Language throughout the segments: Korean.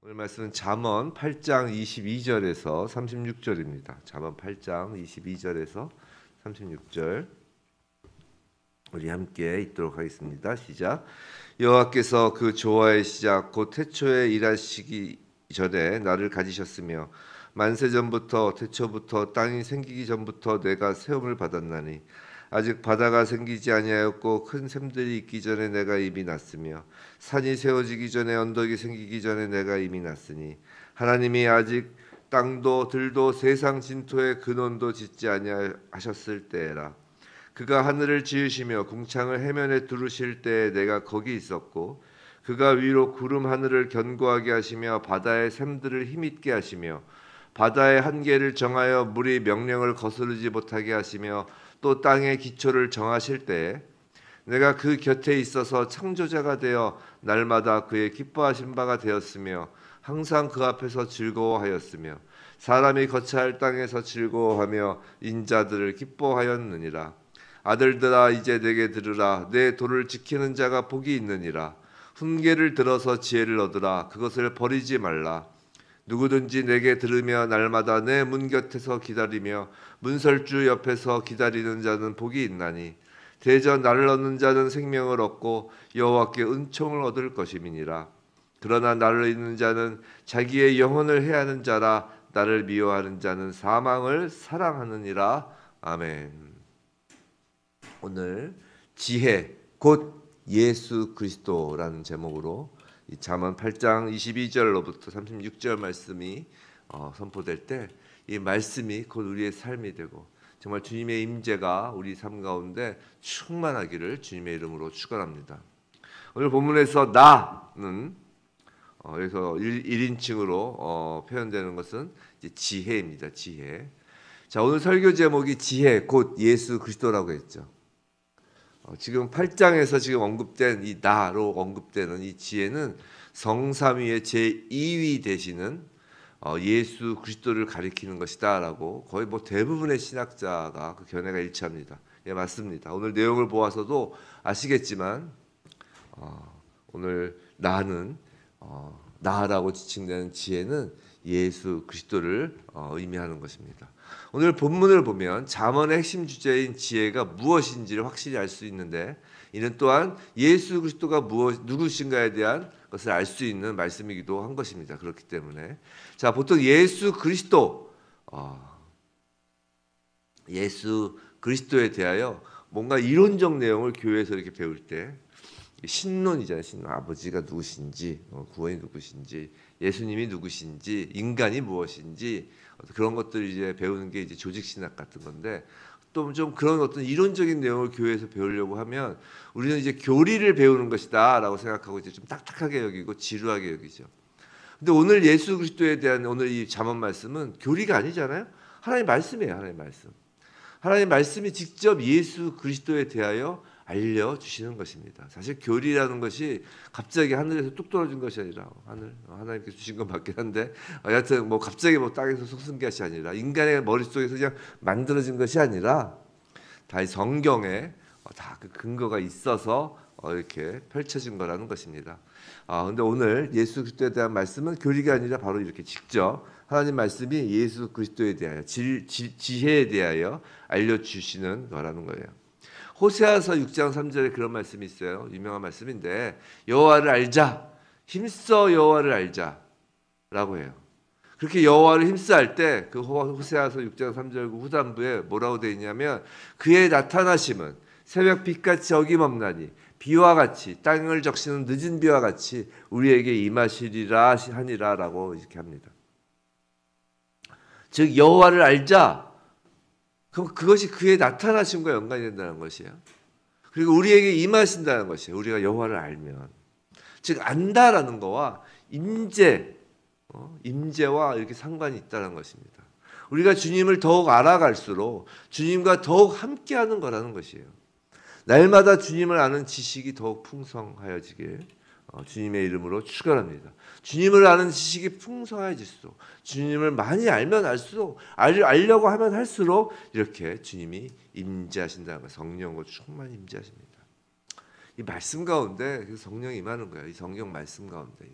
오늘 말씀은 잠언 8장 22절에서 36절입니다. 잠언 8장 22절에서 36절 우리 함께 읽도록 하겠습니다. 시작. 여호와께서 그 조화의 시작 곧 태초에 일하시기 전에 나를 가지셨으며 만세 전부터 태초부터 땅이 생기기 전부터 내가 세움을 받았나니 아직 바다가 생기지 아니하였고 큰 샘들이 있기 전에 내가 이미 났으며 산이 세워지기 전에 언덕이 생기기 전에 내가 이미 났으니 하나님이 아직 땅도 들도 세상 진토의 근원도 짓지 아니하셨을 때라. 그가 하늘을 지으시며 궁창을 해면에 두르실 때에 내가 거기 있었고 그가 위로 구름 하늘을 견고하게 하시며 바다의 샘들을 힘있게 하시며 바다의 한계를 정하여 물이 명령을 거스르지 못하게 하시며 또 땅의 기초를 정하실 때에 내가 그 곁에 있어서 창조자가 되어 날마다 그의 기뻐하신 바가 되었으며 항상 그 앞에서 즐거워하였으며 사람이 거처할 땅에서 즐거워하며 인자들을 기뻐하였느니라. 아들들아 이제 내게 들으라. 내 도를 지키는 자가 복이 있느니라. 훈계를 들어서 지혜를 얻으라. 그것을 버리지 말라. 누구든지 내게 들으며 날마다 내 문 곁에서 기다리며 문설주 옆에서 기다리는 자는 복이 있나니 대전 나를 얻는 자는 생명을 얻고 여호와께 은총을 얻을 것임이니라. 그러나 나를 잊는 자는 자기의 영혼을 해하는 자라. 나를 미워하는 자는 사망을 사랑하느니라. 아멘. 오늘 지혜 곧 예수 그리스도라는 제목으로 이 잠언 8장 22절로부터 36절 말씀이 선포될 때 이 말씀이 곧 우리의 삶이 되고 정말 주님의 임재가 우리 삶 가운데 충만하기를 주님의 이름으로 축원합니다. 오늘 본문에서 나는 여기서 1인칭으로 표현되는 것은 이제 지혜입니다. 지혜. 자, 오늘 설교 제목이 지혜 곧 예수 그리스도라고 했죠. 지금 8장에서 지금 언급된 이 나로 언급되는 이 지혜는 성삼위의 제2위 되시는 예수 그리스도를 가리키는 것이다라고 거의 뭐 대부분의 신학자가 그 견해가 일치합니다. 예, 맞습니다. 오늘 내용을 보아서도 아시겠지만 오늘 나는 나라고 지칭되는 지혜는 예수 그리스도를 의미하는 것입니다. 오늘 본문을 보면 잠언의 핵심 주제인 지혜가 무엇인지를 확실히 알 수 있는데 이는 또한 예수 그리스도가 누구신가에 대한 것을 알 수 있는 말씀이기도 한 것입니다. 그렇기 때문에 자 보통 예수 그리스도에 대하여 뭔가 이론적 내용을 교회에서 이렇게 배울 때 신론이잖아요. 신론. 아버지가 누구신지, 구원이 누구신지, 예수님이 누구신지, 인간이 무엇인지 그런 것들을 이제 배우는 게 이제 조직 신학 같은 건데 또 좀 그런 어떤 이론적인 내용을 교회에서 배우려고 하면 우리는 이제 교리를 배우는 것이다라고 생각하고 이제 좀 딱딱하게 여기고 지루하게 여기죠. 근데 오늘 예수 그리스도에 대한 오늘 이 잠언 말씀은 교리가 아니잖아요. 하나님 말씀이에요. 하나님 말씀. 하나님 말씀이 직접 예수 그리스도에 대하여 알려주시는 것입니다. 사실 교리라는 것이 갑자기 하늘에서 뚝 떨어진 것이 아니라 하나님께서 주신 건 맞긴 한데 여하튼 뭐 갑자기 뭐 땅에서 솟은 것이 아니라 인간의 머릿속에서 그냥 만들어진 것이 아니라 다 성경에 다 그 근거가 있어서 이렇게 펼쳐진 거라는 것입니다. 근데 오늘 예수 그리스도에 대한 말씀은 교리가 아니라 바로 이렇게 직접 하나님 말씀이 예수 그리스도에 대하여 지혜에 대하여 알려주시는 거라는 거예요. 호세아서 6장 3절에 그런 말씀이 있어요. 유명한 말씀인데 여호와를 알자, 힘써 여호와를 알자라고 해요. 그렇게 여호와를 힘써 할 때 그 호세아서 6장 3절 후반부에 뭐라고 되어 있냐면 그의 나타나심은 새벽 빛같이 어김없나니 비와 같이 땅을 적시는 늦은 비와 같이 우리에게 임하시리라 하니라라고 이렇게 합니다. 즉 여호와를 알자. 그럼 그것이 그의 나타나심과 연관이 된다는 것이에요. 그리고 우리에게 임하신다는 것이에요. 우리가 여호와를 알면. 즉 안다라는 거와 임재와 이렇게 상관이 있다는 것입니다. 우리가 주님을 더욱 알아갈수록 주님과 더욱 함께하는 거라는 것이에요. 날마다 주님을 아는 지식이 더욱 풍성하여지길 주님의 이름으로 축원합니다. 주님을 아는 지식이 풍성해질수록 주님을 많이 알면 알수록 알려고 하면 할수록 이렇게 주님이 임재하신다는 거예요. 성령으로 충만히 임재하십니다. 이 말씀 가운데 성령이 임하는 거예요. 이 성경 말씀 가운데.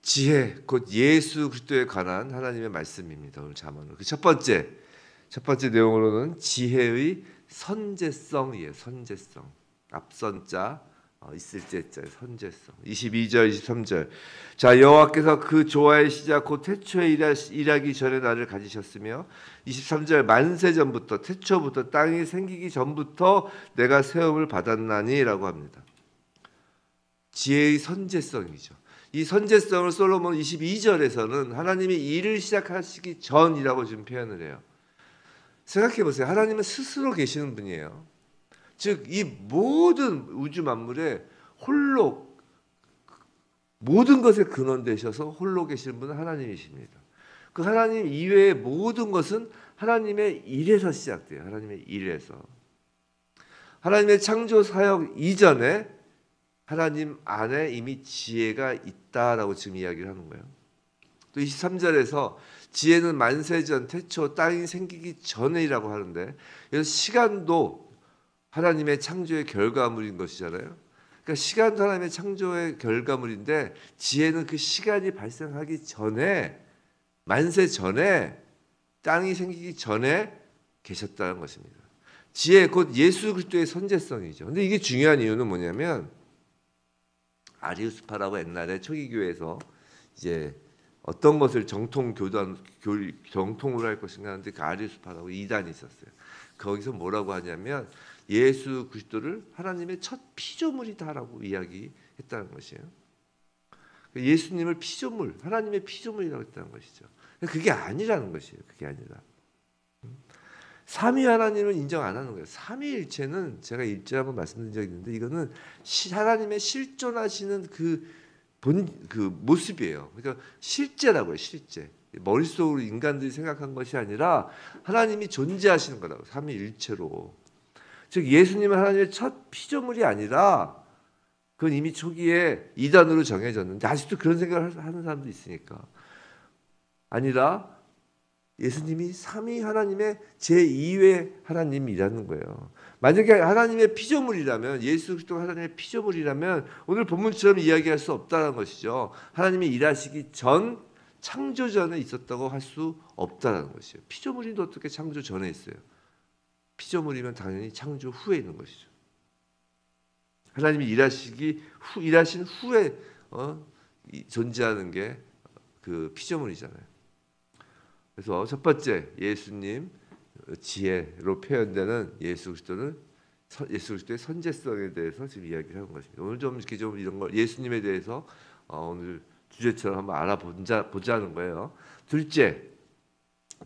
지혜 곧 예수 그리스도에 관한 하나님의 말씀입니다. 오늘 자문은 그 첫 번째 내용으로는 지혜의 선제성이에요. 선제성. 앞선 자 있을 때자 선제성. 22절 23절. 자, 여호와께서 그 조화의 시작 곧 태초에 일하기 전에 나를 가지셨으며 23절 만세 전부터 태초부터 땅이 생기기 전부터 내가 세움을 받았나니라고 합니다. 지혜의 선제성이죠. 이 선제성을 솔로몬 22절에서는 하나님이 일을 시작하시기 전이라고 지금 표현을 해요. 생각해 보세요. 하나님은 스스로 계시는 분이에요. 즉 이 모든 우주 만물에 홀로 모든 것의 근원 되셔서 홀로 계시는 분은 하나님이십니다. 그 하나님 이외의 모든 것은 하나님의 일에서 시작돼요. 하나님의 일에서. 하나님의 창조 사역 이전에 하나님 안에 이미 지혜가 있다라고 지금 이야기를 하는 거예요. 또 23절에서 지혜는 만세전 태초 땅이 생기기 전에라고 하는데 그래서 시간도 하나님의 창조의 결과물인 것이잖아요. 그러니까 시간도 하나님의 창조의 결과물인데 지혜는 그 시간이 발생하기 전에 만세 전에 땅이 생기기 전에 계셨다는 것입니다. 지혜 곧 예수 그리스도의 선제성이죠. 근데 이게 중요한 이유는 뭐냐면 아리우스파라고 옛날에 초기 교회에서 이제 어떤 것을 정통으로 할 것인가 하는데 그 아리우스파라고 이단이 있었어요. 거기서 뭐라고 하냐면 예수 그리스도를 하나님의 첫 피조물이다라고 이야기했다는 것이에요. 예수님을 피조물, 하나님의 피조물이라고 했다는 것이죠. 그게 아니라는 것이에요. 그게 아니라. 삼위 하나님을 인정 안 하는 거예요. 삼위일체는 제가 일제 한번 말씀드린 적이 있는데 이거는 하나님의 실존하시는 그 모습이에요. 그러니까 실제라고요. 실제. 머릿속으로 인간들이 생각한 것이 아니라 하나님이 존재하시는 거라고. 삼위일체로. 즉 예수님은 하나님의 첫 피조물이 아니라 그건 이미 초기에 이단으로 정해졌는데 아직도 그런 생각을 하는 사람도 있으니까. 아니라 예수님이 삼위 하나님의 제2의 하나님이라는 거예요. 만약에 하나님의 피조물이라면 예수 그리스도가 하나님의 피조물이라면 오늘 본문처럼 이야기할 수 없다는 것이죠. 하나님이 일하시기 전 창조 전에 있었다고 할 수 없다는 것이에요. 피조물인데 어떻게 창조 전에 있어요? 피조물이면 당연히 창조 후에 있는 것이죠. 하나님이 일하신 후에 존재하는 게 그 피조물이잖아요. 그래서 첫 번째 예수님 지혜로 표현되는 예수 그리스도의 선제성에 대해서 지금 이야기를 하는 것입니다. 오늘 좀 이렇게 좀 이런 걸 예수님에 대해서 오늘 주제처럼 한번 알아보자는 거예요. 둘째,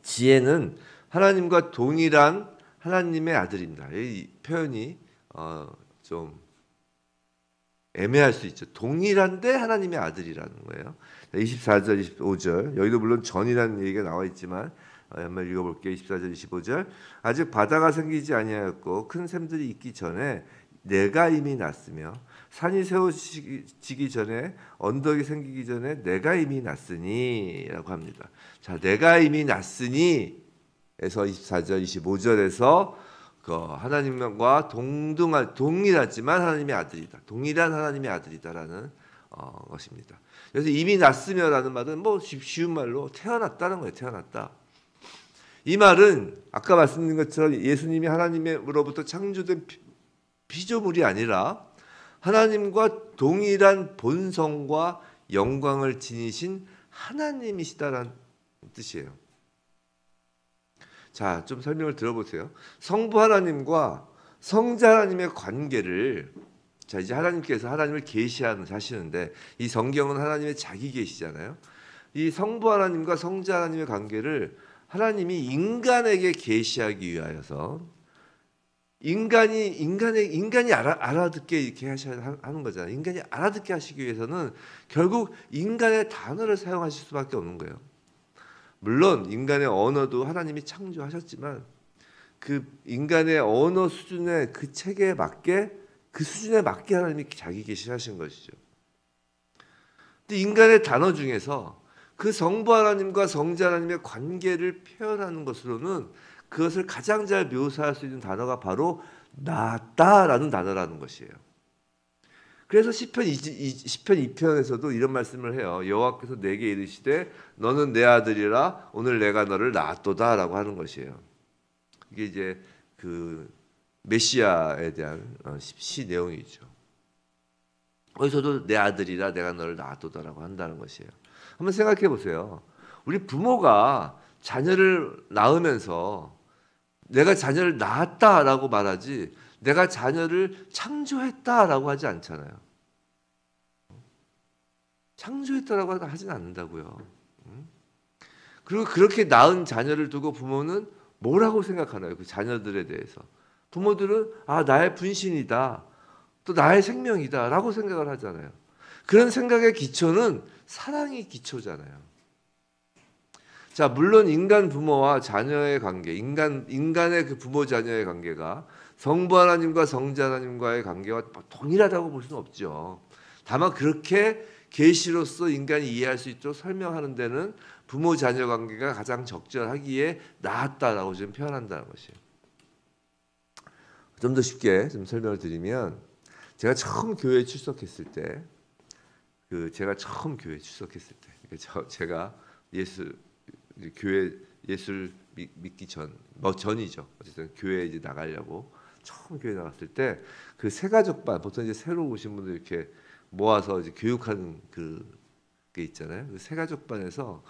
지혜는 하나님과 동일한 하나님의 아들입니다. 이 표현이 좀 애매할 수 있죠. 동일한데 하나님의 아들이라는 거예요. 24절, 25절 여기도 물론 전이라는 얘기가 나와 있지만 한번 읽어볼게요. 24절, 25절 아직 바다가 생기지 아니하였고 큰 샘들이 있기 전에 내가 이미 났으며 산이 세워지기 전에 언덕이 생기기 전에 내가 이미 났으니라고 합니다. 자, 내가 이미 났으니에서 24절, 25절에서 하나님과 동일하지만 하나님의 아들이다. 동일한 하나님의 아들이다라는 것입니다. 그래서 이미 났으며라는 말은 뭐 쉬운 말로 태어났다는 거예요. 태어났다. 이 말은 아까 말씀드린 것처럼 예수님이 하나님으로부터 창조된 피조물이 아니라 하나님과 동일한 본성과 영광을 지니신 하나님이시다라는 뜻이에요. 자, 좀 설명을 들어보세요. 성부 하나님과 성자 하나님의 관계를 자, 이제 하나님께서 하나님을 계시하시는데 이 성경은 하나님의 자기 계시잖아요. 이 성부 하나님과 성자 하나님의 관계를 하나님이 인간에게 계시하기 위하여서 인간이 알아듣게 이렇게 하는 거잖아요. 인간이 알아듣게 하시기 위해서는 결국 인간의 단어를 사용하실 수밖에 없는 거예요. 물론 인간의 언어도 하나님이 창조하셨지만 그 인간의 언어 수준의 그 체계에 맞게 그 수준에 맞게 하나님이 자기 계시하신 것이죠. 근데 인간의 단어 중에서 그 성부 하나님과 성자 하나님의 관계를 표현하는 것으로는 그것을 가장 잘 묘사할 수 있는 단어가 바로 낫다라는 단어라는 것이에요. 그래서 시편 2편에서도 이런 말씀을 해요. 여호와께서 내게 이르시되 너는 내 아들이라 오늘 내가 너를 낳았도다라고 하는 것이에요. 이게 이제 그 메시아에 대한 시 내용이죠. 거기서도 내 아들이라 내가 너를 낳았도다라고 한다는 것이에요. 한번 생각해 보세요. 우리 부모가 자녀를 낳으면서 내가 자녀를 낳았다라고 말하지 내가 자녀를 창조했다라고 하지 않잖아요. 창조했다라고 하진 않는다고요. 그리고 그렇게 낳은 자녀를 두고 부모는 뭐라고 생각하나요? 그 자녀들에 대해서. 부모들은 나의 분신이다. 또 나의 생명이다라고 생각을 하잖아요. 그런 생각의 기초는 사랑이 기초잖아요. 자, 물론 인간 부모와 자녀의 관계, 인간의 그 부모 자녀의 관계가 성부 하나님과 성자 하나님과의 관계와 동일하다고 볼 수는 없죠. 다만 그렇게 계시로서 인간이 이해할 수 있도록 설명하는 데는 부모 자녀 관계가 가장 적절하기에 나았다라고 좀 표현한다는 것이에요. 좀 더 쉽게 좀 설명을 드리면 제가 처음 교회에 출석했을 때, 제가 교회 예술 믿기 전이죠. 어쨌든 교회에 이제 나가려고 처음 교회 나갔을 때 그 새가족반 보통 이제 새로 오신 분들 이렇게 모아서 이제 교육하는 그게 있잖아요. 그 새가족반에서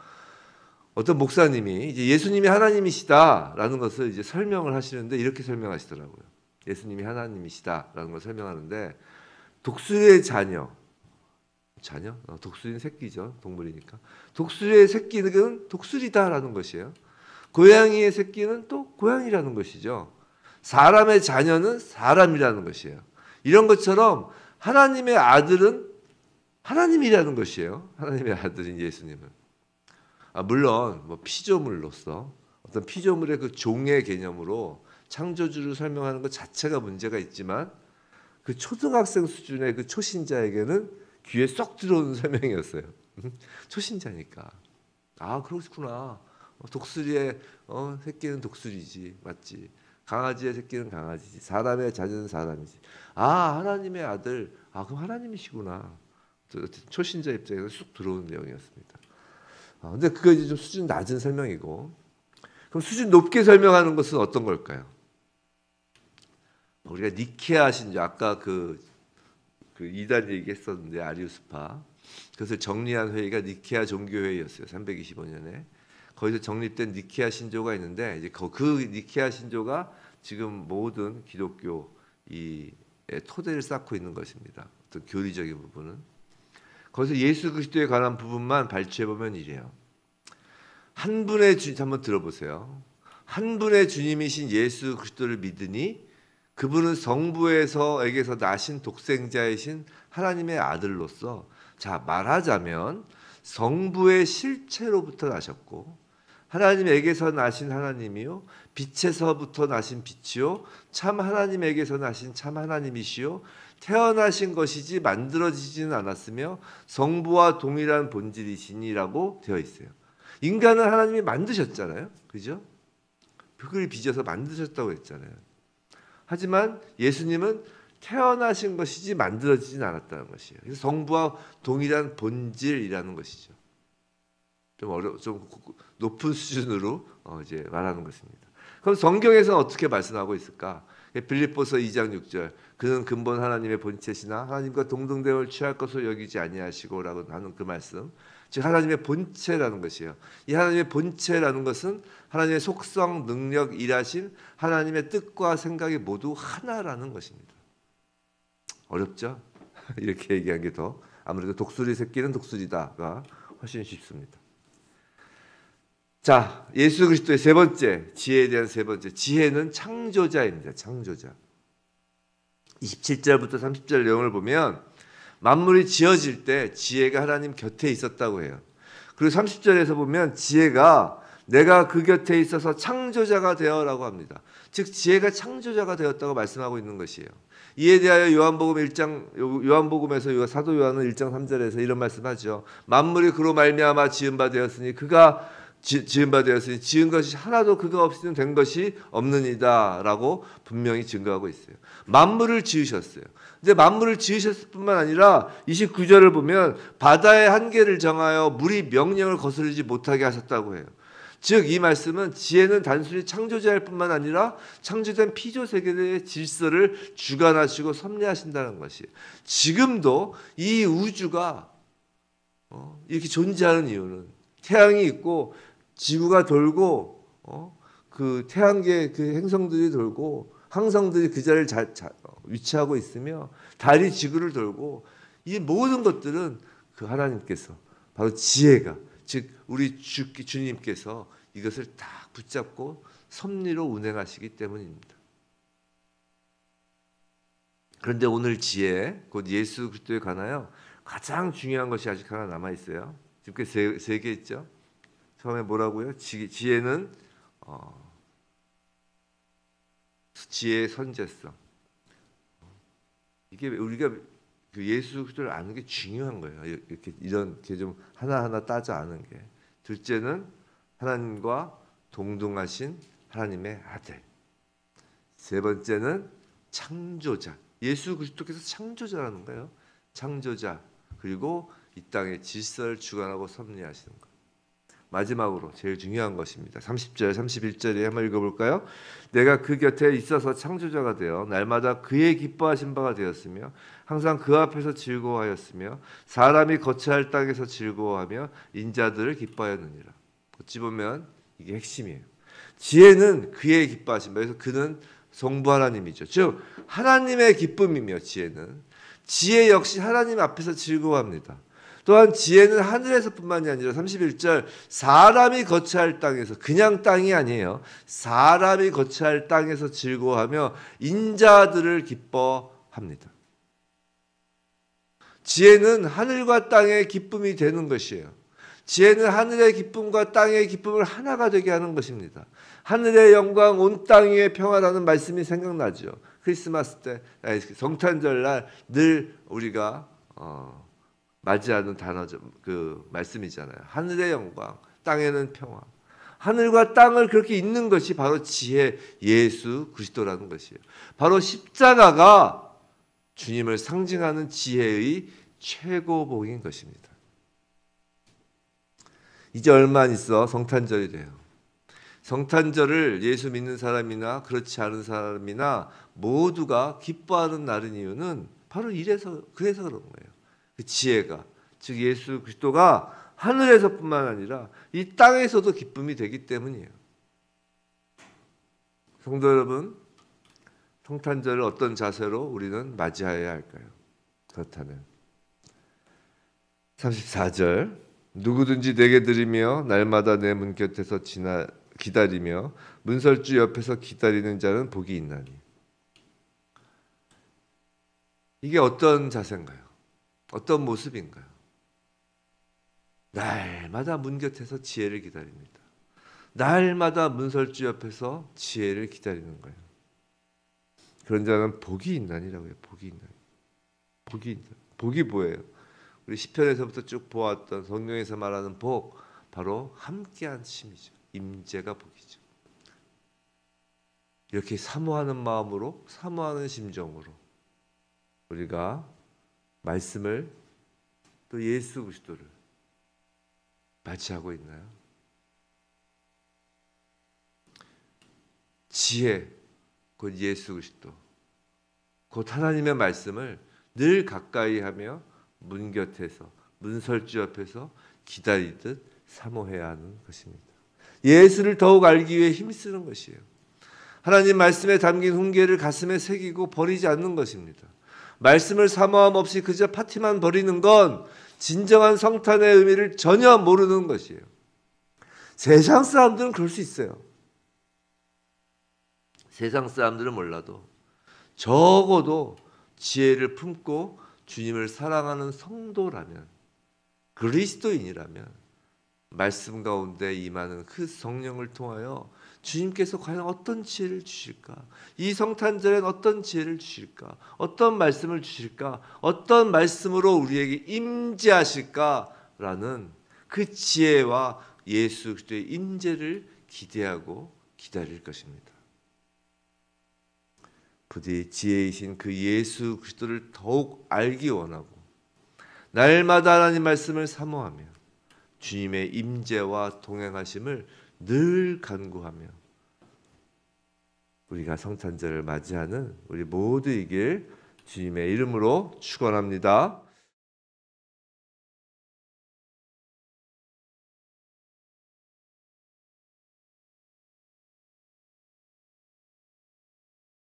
어떤 목사님이 이제 예수님이 하나님이시다라는 것을 이제 설명을 하시는데 이렇게 설명하시더라고요. 예수님이 하나님이시다라는 걸 설명하는데 독수리의 자녀, 독수리는 새끼죠. 동물이니까. 독수리의 새끼는 독수리다라는 것이에요. 고양이의 새끼는 또 고양이라는 것이죠. 사람의 자녀는 사람이라는 것이에요. 이런 것처럼 하나님의 아들은 하나님이라는 것이에요. 하나님의 아들인 예수님은. 물론 뭐 피조물로서 어떤 피조물의 그 종의 개념으로 창조주를 설명하는 것 자체가 문제가 있지만 그 초등학생 수준의 그 초신자에게는 귀에 쏙 들어오는 설명이었어요. 초신자니까. 그렇구나. 독수리의 새끼는 독수리지. 맞지. 강아지의 새끼는 강아지지. 사람의 자녀는 사람이지. 하나님의 아들. 그럼 하나님이시구나. 초신자 입장에서 쑥 들어오는 내용이었습니다. 근데 그거 이제 좀 수준 낮은 설명이고. 그럼 수준 높게 설명하는 것은 어떤 걸까요? 우리가 니케아 신조, 아까 그 이단 얘기했었는데 아리우스파, 그것을 정리한 회의가 니케아 종교회의였어요. 325년에 거기서 정립된 니케아 신조가 있는데 이제 그 니케아 신조가 지금 모든 기독교 의 토대를 쌓고 있는 것입니다. 어떤 교리적인 부분은 거기서 예수 그리스도에 관한 부분만 발췌해 보면 이래요. 한 분의 주님 한번 들어보세요. 한 분의 주님이신 예수 그리스도를 믿으니 그분은 성부에게서 나신 독생자이신 하나님의 아들로서, 자, 말하자면 성부의 실체로부터 나셨고 하나님에게서 나신 하나님이요 빛에서부터 나신 빛이요 참 하나님에게서 나신 참 하나님이시요 태어나신 것이지 만들어지지는 않았으며 성부와 동일한 본질이시니라고 되어 있어요. 인간은 하나님이 만드셨잖아요. 그죠? 그걸 빚어서 만드셨다고 했잖아요. 하지만 예수님은 태어나신 것이지 만들어지진 않았다는 것이에요. 그래서 성부와 동일한 본질이라는 것이죠. 좀 높은 수준으로 이제 말하는 것입니다. 그럼 성경에서는 어떻게 말씀하고 있을까? 빌립보서 2장 6절, 그는 근본 하나님의 본체시나 하나님과 동등됨을 취할 것으로 여기지 아니하시고라고 하는 그 말씀, 즉 하나님의 본체라는 것이에요. 이 하나님의 본체라는 것은 하나님의 속성, 능력, 일하신 하나님의 뜻과 생각이 모두 하나라는 것입니다. 어렵죠? 이렇게 얘기한 게 더 아무래도 독수리 새끼는 독수리다가 훨씬 쉽습니다. 자, 예수 그리스도의 세 번째, 지혜에 대한 세 번째, 지혜는 창조자입니다. 창조자. 27절부터 30절 내용을 보면 만물이 지어질 때 지혜가 하나님 곁에 있었다고 해요. 그리고 30절에서 보면 지혜가 내가 그 곁에 있어서 창조자가 되어라고 합니다. 즉 지혜가 창조자가 되었다고 말씀하고 있는 것이에요. 이에 대하여 요한복음에서 사도 요한은 1장 3절에서 이런 말씀하죠. 만물이 그로 말미암아 지은 바 되었으니 그가 지은 바 되었으니 지은 것이 하나도 그가 없이는 된 것이 없느니다라고 분명히 증거하고 있어요. 만물을 지으셨어요. 근데 만물을 지으셨을 뿐만 아니라 29절을 보면 바다의 한계를 정하여 물이 명령을 거스르지 못하게 하셨다고 해요. 즉 이 말씀은 지혜는 단순히 창조자일 뿐만 아니라 창조된 피조 세계의 질서를 주관하시고 섭리하신다는 것이에요. 지금도 이 우주가 이렇게 존재하는 이유는 태양이 있고 지구가 돌고 그 태양계 그 행성들이 돌고 항성들이 그 자리를 위치하고 있으며 달이 지구를 돌고 이 모든 것들은 그 하나님께서 바로 지혜가 즉 우리 주님께서 이것을 다 붙잡고 섭리로 운행하시기 때문입니다. 그런데 오늘 지혜 곧 예수 그리스도에 관하여 가장 중요한 것이 아직 하나 남아 있어요. 지금 세 개 있죠. 처음에 뭐라고요? 지혜는 지혜의 선제성. 이게 우리가 그 예수 그리스도를 아는 게 중요한 거예요. 이렇게 좀 하나하나 따져 아는 게. 둘째는 하나님과 동등하신 하나님의 아들. 세 번째는 창조자. 예수 그리스도께서 창조자라는 거예요. 창조자. 그리고 이 땅의 질서를 주관하고 섭리하시는 것. 마지막으로 제일 중요한 것입니다. 30절, 31절에 한번 읽어볼까요? 내가 그 곁에 있어서 창조자가 되어 날마다 그의 기뻐하신 바가 되었으며 항상 그 앞에서 즐거워하였으며 사람이 거처할 땅에서 즐거워하며 인자들을 기뻐하였느니라. 어찌 보면 이게 핵심이에요. 지혜는 그의 기뻐하신 바. 그래서 그는 성부 하나님이죠. 즉 하나님의 기쁨이며 지혜는 지혜 역시 하나님 앞에서 즐거워합니다. 또한 지혜는 하늘에서뿐만이 아니라 31절 사람이 거처할 땅에서 그냥 땅이 아니에요. 사람이 거처할 땅에서 즐거워하며 인자들을 기뻐합니다. 지혜는 하늘과 땅의 기쁨이 되는 것이에요. 지혜는 하늘의 기쁨과 땅의 기쁨을 하나가 되게 하는 것입니다. 하늘의 영광 온 땅 위의 평화라는 말씀이 생각나죠. 크리스마스 때 성탄절날 늘 우리가 맞이하는 단어죠. 그 말씀이잖아요. 하늘의 영광, 땅에는 평화. 하늘과 땅을 그렇게 잇는 것이 바로 지혜 예수 그리스도라는 것이에요. 바로 십자가가 주님을 상징하는 지혜의 최고봉인 것입니다. 이제 얼마 안 있어 성탄절이 돼요. 성탄절을 예수 믿는 사람이나 그렇지 않은 사람이나 모두가 기뻐하는 날인 이유는 바로 그래서 그런 거예요. 그 지혜가 즉 예수 그리스도가 하늘에서뿐만 아니라 이 땅에서도 기쁨이 되기 때문이에요. 성도 여러분, 성탄절을 어떤 자세로 우리는 맞이해야 할까요? 그렇다면 34절 누구든지 내게 드리며 날마다 내 문 곁에서 기다리며 문설주 옆에서 기다리는 자는 복이 있나니. 이게 어떤 자세인가요? 어떤 모습인가요? 날마다 문 곁에서 지혜를 기다립니다. 날마다 문설주 옆에서 지혜를 기다리는 거예요. 그런 자는 복이 있나니라고요. 복이 있나니. 복이 있나. 복이 뭐예요? 우리 시편에서부터 쭉 보았던 성경에서 말하는 복, 바로 함께한 심이죠. 임재가 복이죠. 이렇게 사모하는 마음으로, 사모하는 심정으로 우리가 말씀을 또 예수 그리스도를 맞이하고 있나요? 지혜, 곧 예수 그리스도, 곧 하나님의 말씀을 늘 가까이 하며 문 곁에서, 문설주 옆에서 기다리듯 사모해야 하는 것입니다. 예수를 더욱 알기 위해 힘쓰는 것이에요. 하나님 말씀에 담긴 훈계를 가슴에 새기고 버리지 않는 것입니다. 말씀을 사모함 없이 그저 파티만 버리는 건 진정한 성탄의 의미를 전혀 모르는 것이에요. 세상 사람들은 그럴 수 있어요. 세상 사람들은 몰라도 적어도 지혜를 품고 주님을 사랑하는 성도라면, 그리스도인이라면 말씀 가운데 임하는 그 성령을 통하여 주님께서 과연 어떤 지혜를 주실까? 이 성탄절엔 어떤 지혜를 주실까? 어떤 말씀을 주실까? 어떤 말씀으로 우리에게 임재하실까라는 그 지혜와 예수 그리스도의 임재를 기대하고 기다릴 것입니다. 부디 지혜이신 그 예수 그리스도를 더욱 알기 원하고 날마다 하나님 말씀을 사모하며 주님의 임재와 동행하심을 늘 간구하며 우리가 성탄절을 맞이하는 우리 모두이길 주님의 이름으로 축원합니다.